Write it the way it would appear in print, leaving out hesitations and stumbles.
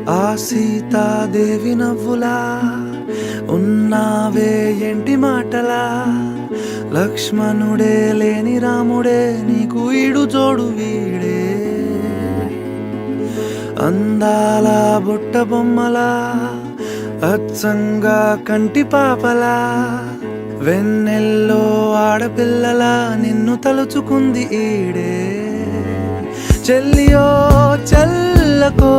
ఆ సీతాదేవి నవ్వులా ఉన్నావే ఎంటి మాటలా, లక్ష్మణుడే లేని రాముడే నీకు ఈడు జోడు వీడే. అందాల బుట్ట బొమ్మలా అచ్చంగా కంటి పాపలా, వెన్నెల్లో ఆడపిల్లలా నిన్ను తలుచుకుంది ఈడే. చెల్లియో చల్లకో